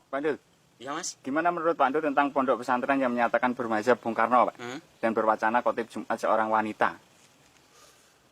Pak Dul, Ya Mas. gimana menurut Pak Dul tentang pondok pesantren yang menyatakan bermazhab Bung Karno, Pak? Dan berwacana khotib Jumat seorang wanita?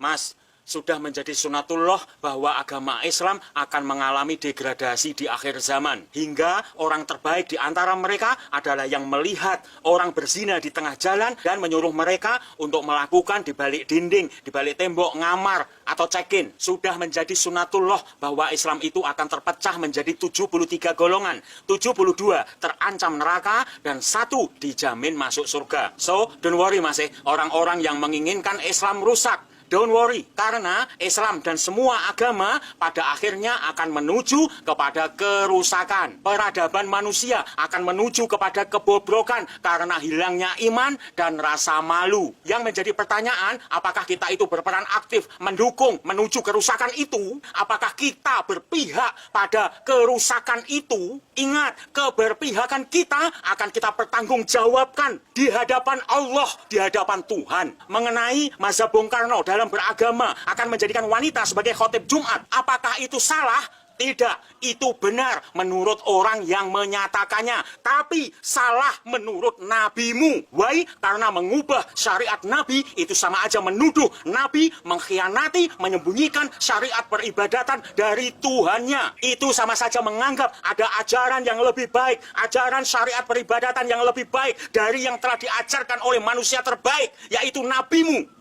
Mas, sudah menjadi sunatullah bahwa agama Islam akan mengalami degradasi di akhir zaman. Hingga orang terbaik di antara mereka adalah yang melihat orang berzina di tengah jalan dan menyuruh mereka untuk melakukan di balik dinding, di balik tembok, ngamar atau cekin. Sudah menjadi sunatullah bahwa Islam itu akan terpecah menjadi 73 golongan. 72 terancam neraka dan 1 dijamin masuk surga. So, don't worry Mas, orang-orang yang menginginkan Islam rusak. Don't worry, karena Islam dan semua agama pada akhirnya akan menuju kepada kerusakan. Peradaban manusia akan menuju kepada kebobrokan karena hilangnya iman dan rasa malu. Yang menjadi pertanyaan, apakah kita itu berperan aktif mendukung menuju kerusakan itu? Apakah kita berpihak pada kerusakan itu? Ingat, keberpihakan kita akan kita pertanggungjawabkan di hadapan Allah, di hadapan Tuhan. Mengenai mazhab Bung Karno dalam beragama akan menjadikan wanita sebagai khotib Jumat. Apakah itu salah? Tidak, itu benar menurut orang yang menyatakannya. Tapi salah menurut nabimu. Why? Karena mengubah syariat nabi itu sama aja menuduh nabi mengkhianati, menyembunyikan syariat peribadatan dari Tuhannya. Itu sama saja menganggap ada ajaran yang lebih baik, ajaran syariat peribadatan yang lebih baik dari yang telah diajarkan oleh manusia terbaik, yaitu nabimu.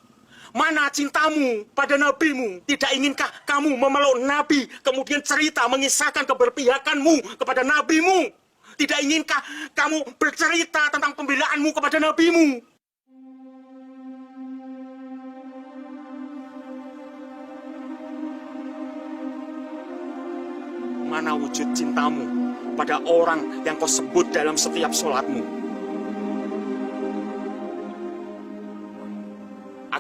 Mana cintamu pada nabimu? Tidak inginkah kamu memeluk nabi, kemudian cerita mengisahkan keberpihakanmu kepada nabimu? Tidak inginkah kamu bercerita tentang pembelaanmu kepada nabimu? Mana wujud cintamu pada orang yang kau sebut dalam setiap sholatmu?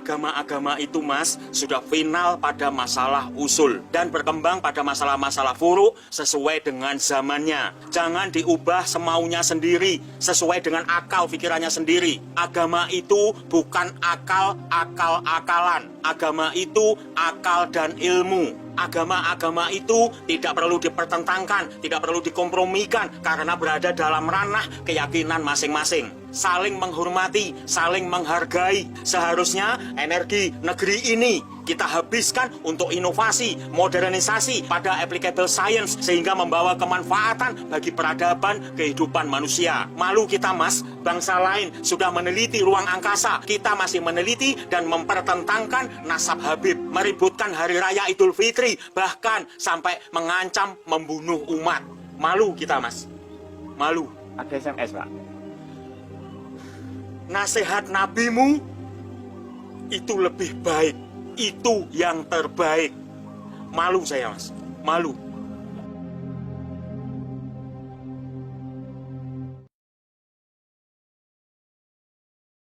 Agama-agama itu, Mas, sudah final pada masalah usul dan berkembang pada masalah-masalah furu sesuai dengan zamannya. Jangan diubah semaunya sendiri, sesuai dengan akal pikirannya sendiri. Agama itu bukan akal-akalan. Agama itu akal dan ilmu. Agama-agama itu tidak perlu dipertentangkan, tidak perlu dikompromikan karena berada dalam ranah keyakinan masing-masing. Saling menghormati, saling menghargai. Seharusnya energi negeri ini kita habiskan untuk inovasi, modernisasi pada applicable science sehingga membawa kemanfaatan bagi peradaban kehidupan manusia. Malu kita, Mas, bangsa lain sudah meneliti ruang angkasa. Kita masih meneliti dan mempertentangkan nasab Habib, meributkan hari raya Idul Fitri, bahkan sampai mengancam membunuh umat. Malu kita, Mas. Malu. Ada SMS, Pak. Nasihat nabimu itu lebih baik. Itu yang terbaik. Malu saya, Mas. Malu.